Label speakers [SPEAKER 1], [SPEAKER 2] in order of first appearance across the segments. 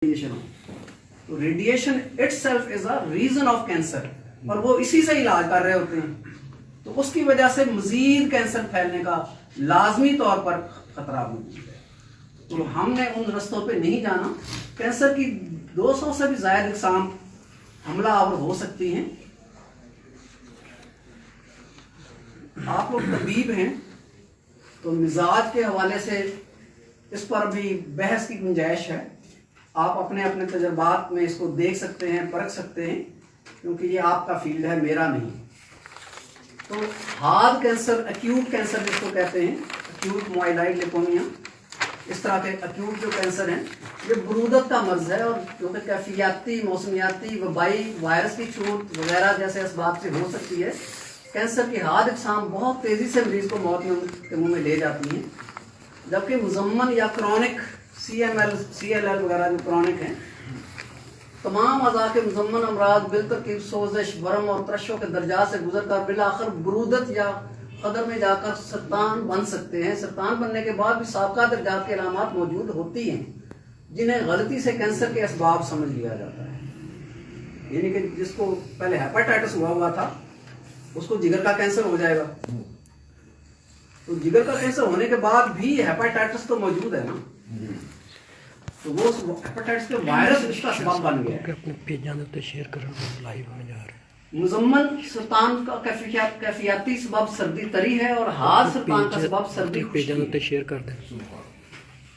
[SPEAKER 1] Radiation हो, तो radiation itself is a reason of cancer, और वो इसी से इलाज कर रहे होते हैं, तो उसकी वजह से मजीद कैंसर फैलने का लाजमी तौर पर खतरा मौजूद है। तो हमने उन रस्तों पे नहीं जाना। कैंसर की 200 से भी ज्यादा इकसाम हमलावर हो सकती हैं। आप लोग तबीब हैं, तो मिजाज के हवाले से इस पर भी बहस की गुंजाइश है। आप अपने अपने तजर्बात में इसको देख सकते हैं, परख सकते हैं, क्योंकि ये आपका फील्ड है, मेरा नहीं। तो हार्ट कैंसर, एक्यूट कैंसर जिसको कहते हैं, एक्यूट माइलॉइड ल्यूकेमिया, इस तरह के एक्यूट जो कैंसर हैं, ये बरूदत का मर्ज है, और क्योंकि कैफियाती, मौसमियाती, वबाई, वायरस की छूट वगैरह जैसे असबाब से हो सकती है। कैंसर की हार्ट इकसाम बहुत तेज़ी से मरीज को मौत के मुंह में ले जाती हैं, जबकि मुजम्मन या क्रॉनिक CML, CLL वगैरह जो क्रॉनिक हैं, तमाम अज़ा के मुजम्मन अमराज बिलतरकीब सोजिश, वरम और त्रशों के दर्जा से गुजर कर बिलाखिर बरूदत या कदर में जाकर सरतान बन सकते हैं। सरतान बनने के बाद भी साबका दर्जात के अलामात मौजूद होती हैं, जिन्हें गलती से कैंसर के असबाब समझ लिया जाता है। यानी कि जिसको पहले हेपेटाइटिस हुआ था, उसको जिगर का कैंसर हो जाएगा, तो जिगर का कैंसर होने के बाद भी हेपेटाइटिस तो मौजूद है ना, तो वो हेपेटाइटिस के वायरस इसका सबब बन गया है।
[SPEAKER 2] अपने पेजां दे उत्ते शेयर करन लाइव में जा रहे हैं।
[SPEAKER 1] मुजम्मन सरतान का कैफियाती सबब सर्दी तरी है, और हार्ट सरतान का सबब सर्दी
[SPEAKER 2] पेजां दे उत्ते शेयर कर दें।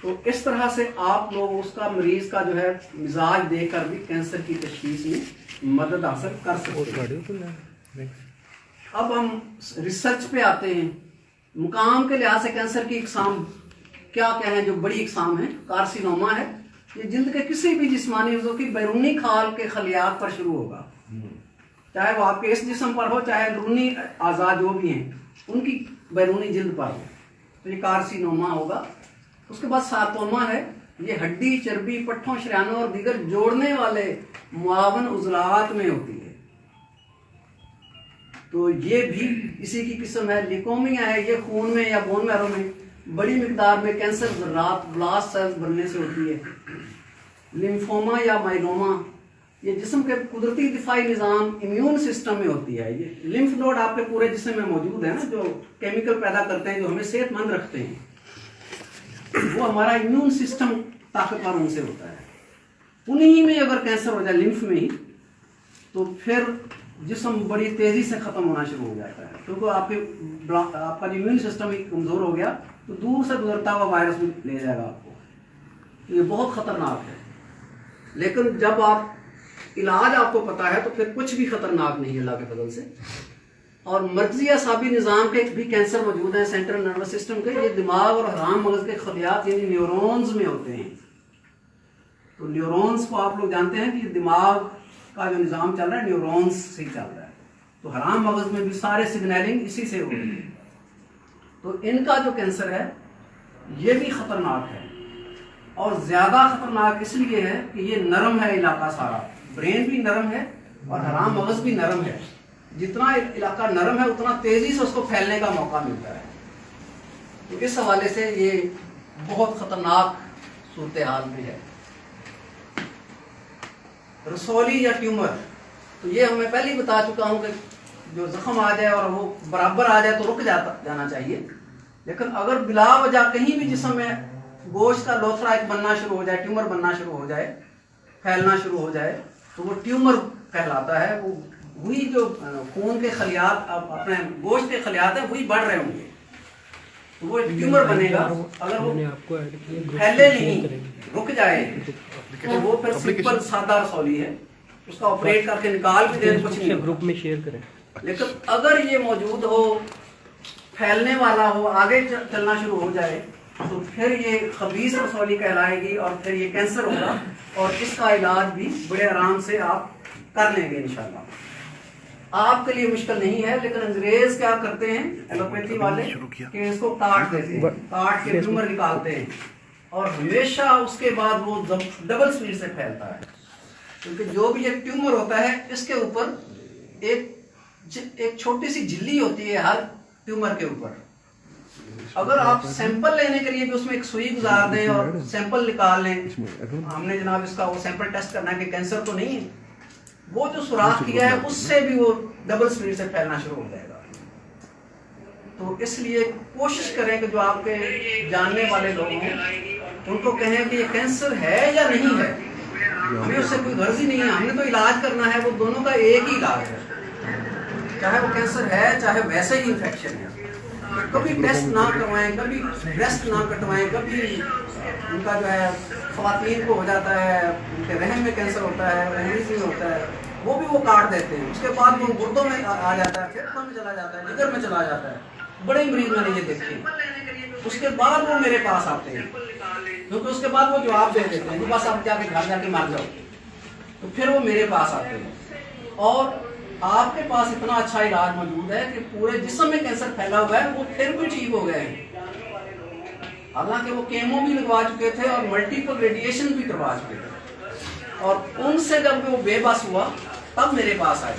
[SPEAKER 1] तो इस तरह से आप लोग उसका मरीज का जो है मिजाज देखकर भी कैंसर की तशखीस में मदद हासिल कर सकते हैं। अब हम रिसर्च पे आते हैं। मुकाम के लिहाज से कैंसर की इकसाम क्या क्या है? जो बड़ी इकसाम है, कार्सिनोमा है, ये जिल्द के किसी भी जिस्मानी उज़्व की बैरूनी खाल के खलियात पर शुरू होगा, चाहे वो आपके इस जिस्म पर हो, चाहे अंदरूनी आज़ाद जो भी हैं उनकी बैरूनी जिल्द पर हो, तो ये कार्सिनोमा होगा। उसके बाद सार्कोमा है, ये हड्डी, चर्बी, पट्ठों, शरियानों और दीगर जोड़ने वाले मुआवन उज़लात में होती है, तो ये भी इसी की किस्म है। लिकोमिया है, ये खून में या बोन मैरो में बड़ी मिकदार में कैंसर ज़र्रात, ब्लास्ट सेल्स बनने से होती है। लिम्फोमा या माइलोमा, ये जिस्म के कुदरती दिफाई निज़ाम, इम्यून सिस्टम में होती है। ये लिम्फ नोड आपके पूरे जिस्म में मौजूद है ना, जो केमिकल पैदा करते हैं, जो हमें सेहतमंद रखते हैं, वो हमारा इम्यून सिस्टम ताकतवर उनसे होता है। उन्हीं में अगर कैंसर हो जाए, लिम्फ में ही, तो फिर जिस्म बड़ी तेजी से खत्म होना शुरू हो जाता है, क्योंकि आपका इम्यून सिस्टम ही कमजोर हो गया, तो दूर से गुजरता हुआ वायरस भी ले जाएगा आपको। तो ये बहुत खतरनाक है। लेकिन जब आप इलाज आपको पता है, तो फिर कुछ भी खतरनाक नहीं है अल्लाह के फजल से। और मर्कजी असाबी निज़ाम के भी कैंसर मौजूद हैं, सेंट्रल नर्वस सिस्टम के। ये दिमाग और हराम मगज के खलियात यानी न्यूरॉन्स में होते हैं। तो न्यूरॉन्स को आप लोग जानते हैं कि दिमाग का जो निज़ाम चल रहा है न्यूरॉन्स से चल रहा है, तो हराम मगज में भी सारे सिग्नलिंग इसी से हो रही है। तो इनका जो कैंसर है ये भी खतरनाक है, और ज्यादा खतरनाक इसलिए है कि ये नरम है इलाका सारा, ब्रेन भी नरम है और हराम मगज भी नरम है। जितना इलाका नरम है, उतना तेजी से उसको फैलने का मौका मिलता है। तो इस हवाले से ये बहुत खतरनाक सूरत हाल भी है। रसौली या ट्यूमर, तो ये मैं पहले ही बता चुका हूं कि जो जख्म आ जाए और वो बराबर आ जाए तो रुक जाना चाहिए। लेकिन अगर बिला वजह कहीं भी जिस्म में गोश्त का लोथरा एक बनना शुरू हो जाए, ट्यूमर बनना शुरू हो जाए, फैलना शुरू हो जाए, तो वो ट्यूमर कहलाता है। वो वही जो खून के खलियात, अपने गोश्त के खलियात है, वही बढ़ रहे होंगे, तो वो ट्यूमर बनेगा। अगर वो फैले नहीं, रुक जाए, तो वो फिर सिंपल सादा रसौली है, उसका ऑपरेट करके निकाल भी दें, कुछ नहीं,
[SPEAKER 2] ग्रुप में शेयर करें।
[SPEAKER 1] लेकिन अगर ये मौजूद हो, फैलने वाला हो, आगे चलना शुरू हो जाए, तो फिर ये खबीस रसौली कहलाएगी, और फिर ये कैंसर होगा, और इसका इलाज भी बड़े आराम से आप कर लेंगे इंशाल्लाह। आपके लिए मुश्किल नहीं है, लेकिन अंग्रेज क्या करते हैं एलोपैथी वाले कि इसको काट देते हैं, काट के ट्यूमर निकालते हैं, और हमेशा उसके बाद वो डबल स्पीड से फैलता है, क्योंकि जो भी एक ट्यूमर होता है, इसके ऊपर एक छोटी सी झिल्ली होती है हर ट्यूमर के ऊपर, अगर आप सैंपल लेने के लिए भी उसमें एक सुई गुजार दें और सैंपल निकाल लें, हमने जनाब इसका वो सैंपल टेस्ट करना है कि कैंसर तो नहीं है, वो जो सुराख किया है उससे भी वो डबल स्पीड से फैलना शुरू हो जाएगा। तो इसलिए कोशिश करें कि जो आपके जानने वाले लोग हैं उनको कहें कि ये कैंसर है या नहीं है, हमें उससे कोई गर्ज ही नहीं है, हमने तो इलाज करना है, वो दोनों का एक ही इलाज है, चाहे वो कैंसर है चाहे वैसे ही इन्फेक्शन है। कभी टेस्ट ना करवाएं, कभी ब्रेस्ट ना कटवाएं, कभी उनका जो है ख़वातीन को हो जाता है, उनके रहम में कैंसर होता है, ओवरीज में होता है, वो भी वो काट देते हैं, उसके बाद वो गुर्दों में आ जाता है, फेफड़ों में चला जाता है, जिगर में चला जाता है। बड़े मरीज मैंने ये देखे, उसके बाद वो मेरे पास आते हैं, क्योंकि उसके बाद वो जवाब दे देते हैं कि बस आप जाके घर जाके मार जाओ, तो फिर वो मेरे पास आते हैं। और आपके पास इतना अच्छा इलाज मौजूद है कि पूरे जिस्म में कैंसर फैला हुआ है, वो फिर भी ठीक हो गए हैं। हालांकि वो केमो भी लगवा चुके थे और मल्टीपल रेडिएशन भी करवा चुके थे, और उनसे जब वो बेबस हुआ तब मेरे पास आए।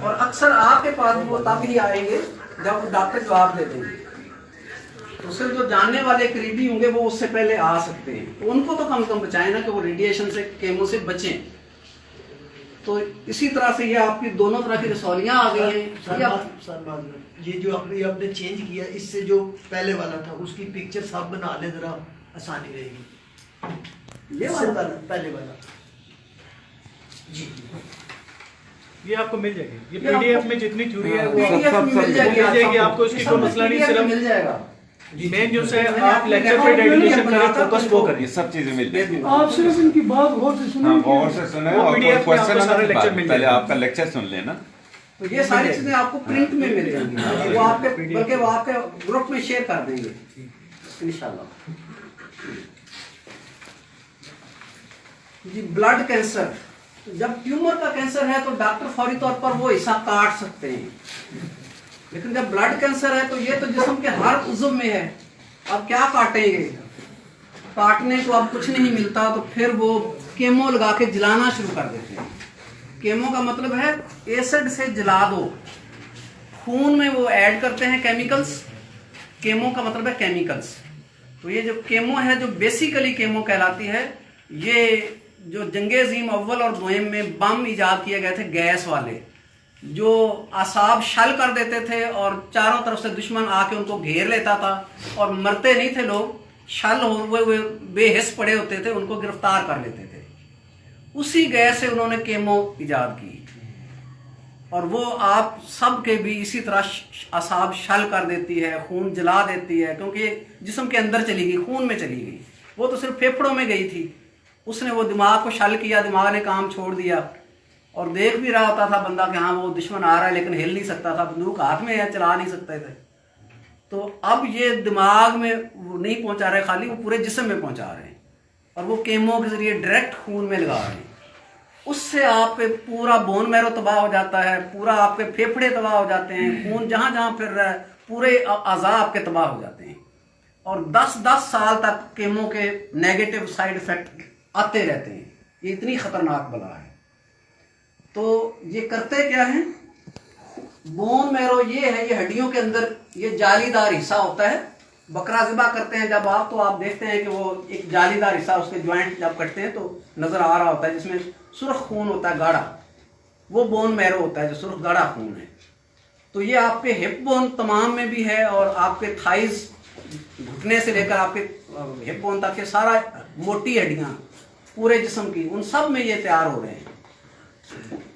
[SPEAKER 1] और अक्सर आपके पास वो तब ही आएंगे जब डॉक्टर जवाब दे देंगे, तो सिर्फ जो जानने वाले करीबी होंगे वो उससे पहले आ सकते हैं, तो उनको तो कम से कम बचाएं ना कि वो रेडिएशन से, केमो से बचें। तो इसी तरह से ये आपकी दोनों तरह की रसौलियाँ आ गई हैं।
[SPEAKER 3] ये जो आपने चेंज किया, इससे जो पहले वाला था उसकी पिक्चर साफ बना ले, जरा आसानी रहेगी।
[SPEAKER 1] ये वाला
[SPEAKER 3] पहले वाला जी,
[SPEAKER 4] ये आपको मिल जाएगी, ये पीडीएफ में जितनी थ्योरी है वो
[SPEAKER 1] PDF में मिल जाएगी
[SPEAKER 4] आपको, इसकी कोई मसला नहीं, सिर्फ
[SPEAKER 1] मिल जाएगा।
[SPEAKER 4] मेन जो है आप लेक्चर पे डेडिकेशन करें, फोकस वो करिए,
[SPEAKER 5] सब चीजें मिल जाएगी।
[SPEAKER 6] आप सिर्फ इनकी बात गौर से सुनिए।
[SPEAKER 5] हाँ, गौर से सुने
[SPEAKER 4] वो
[SPEAKER 5] और
[SPEAKER 4] PDF में
[SPEAKER 5] क्वेश्चन
[SPEAKER 4] आपको सारे लेक्चर मिल
[SPEAKER 5] पहले
[SPEAKER 4] जाएंगे।
[SPEAKER 5] आपका लेक्चर सुन लेना,
[SPEAKER 1] तो ये सारी चीजें आपको प्रिंट में मिल जाएंगी, वो आपके बल्कि वो आपके ग्रुप में शेयर कर देंगे इंशाल्लाह। जी, ब्लड कैंसर, जब ट्यूमर का कैंसर है तो डॉक्टर फौरी तौर पर वो हिस्सा काट सकते हैं, लेकिन जब ब्लड कैंसर है तो ये तो जिस्म के हर उज़्व में है, अब क्या काटेंगे, काटने को अब कुछ नहीं मिलता, तो फिर वो केमो लगा के जलाना शुरू कर देते हैं। केमो का मतलब है एसिड से जला दो, खून में वो ऐड करते हैं केमिकल्स, केमो का मतलब है केमिकल्स। तो ये जो केमो है, जो बेसिकली केमो कहलाती है, ये जो जंगे अज़ीम अव्वल और दोयम में बम इजाद किए गए थे गैस वाले, जो आसाब शल कर देते थे और चारों तरफ से दुश्मन आके उनको घेर लेता था और मरते नहीं थे लोग, शल हुए बेहिस पड़े होते थे, उनको गिरफ्तार कर लेते थे। उसी गैस से उन्होंने केमो इजाद की, और वो आप सब के भी इसी तरह आसाब शल कर देती है, खून जला देती है, क्योंकि जिस्म के अंदर चली गई, खून में चली गई। वो तो सिर्फ फेफड़ों में गई थी, उसने वो दिमाग को शल किया, दिमाग ने काम छोड़ दिया, और देख भी रहा होता था बंदा कि हाँ वो दुश्मन आ रहा है, लेकिन हिल नहीं सकता था, बंदूक हाथ में है, चला नहीं सकते थे। तो अब ये दिमाग में वो नहीं पहुंचा रहे, खाली वो पूरे जिस्म में पहुंचा रहे हैं, और वो केमो के जरिए डायरेक्ट खून में लगा रहे हैं। उससे आपके पूरा बोन मैरो तबाह हो जाता है, पूरा आपके फेफड़े तबाह हो जाते हैं, खून जहाँ जहाँ फिर रहा है पूरे अज़ा आपके तबाह हो जाते हैं, और 10-10 साल तक केमो के नेगेटिव साइड इफेक्ट आते रहते हैं। ये इतनी खतरनाक बला है। तो ये करते क्या है, बोन मैरो ये है, ये हड्डियों के अंदर ये जालीदार हिस्सा होता है। बकरा ज़िबा करते हैं जब आप, तो आप देखते हैं कि वो एक जालीदार हिस्सा, उसके ज्वाइंट जब कटते हैं तो नजर आ रहा होता है, जिसमें सुर्ख खून होता है गाढ़ा, वो बोन मैरो होता है जो सुर्ख गाढ़ा खून है। तो ये आपके हिप बोन तमाम में भी है, और आपके थाइज घुटने से लेकर आपके हिप बोन तक के सारा मोटी हड्डियां पूरे जिस्म की, उन सब में ये तैयार हो रहे हैं।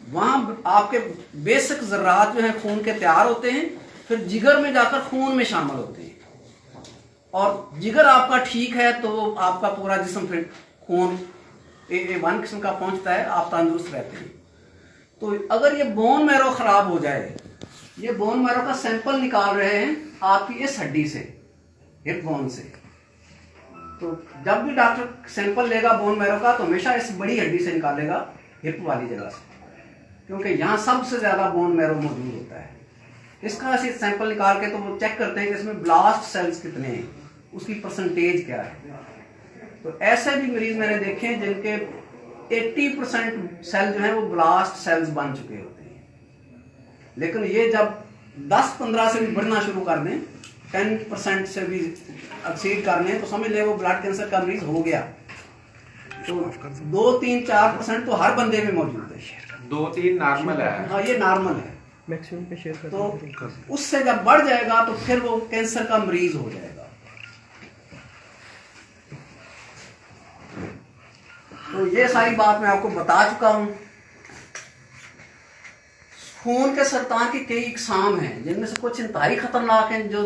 [SPEAKER 1] वहां आपके बेसिक ज़र्रात जो हैं खून के तैयार होते हैं, फिर जिगर में जाकर खून में शामिल होते हैं, और जिगर आपका ठीक है तो आपका पूरा जिस्म फिर खून A1 किस्म का पहुंचता है, आप तंदुरुस्त रहते हैं। तो अगर ये बोन मैरो खराब हो जाए, ये बोन मैरो का सैंपल निकाल रहे हैं आपकी इस हड्डी से, हिप बोन से, तो जब भी डॉक्टर सैंपल लेगा बोन मैरो का तो हमेशा इस बड़ी हड्डी से निकालेगा, हिप वाली जगह से, क्योंकि यहाँ सबसे ज़्यादा बोन मैरो मौजूद होता है। इसका ऐसे सैंपल निकाल के तो वो चेक करते हैं कि इसमें ब्लास्ट सेल्स कितने हैं, उसकी परसेंटेज क्या है। तो ऐसे भी मरीज मैंने देखे हैं जिनके 80% सेल जो है वो ब्लास्ट सेल्स बन चुके होते हैं, लेकिन ये जब 10-15 से भी बढ़ना शुरू कर दें 10% से भी एक्सीड कर लें तो समझ ले वो ब्लड कैंसर का मरीज हो गया। तो 2-3-4% तो हर बंदे में मौजूद है।
[SPEAKER 5] 2-3 नॉर्मल है।
[SPEAKER 1] हाँ, ये नॉर्मल है।
[SPEAKER 2] मैक्सिमम पे शेयर कर
[SPEAKER 1] तो उससे जब बढ़ जाएगा तो फिर वो कैंसर का मरीज हो जाएगा। तो ये सारी बात मैं आपको बता चुका हूं। खून के सरतान की कई इकसाम हैं जिनमें से कुछ इंतहाई खतरनाक हैं जो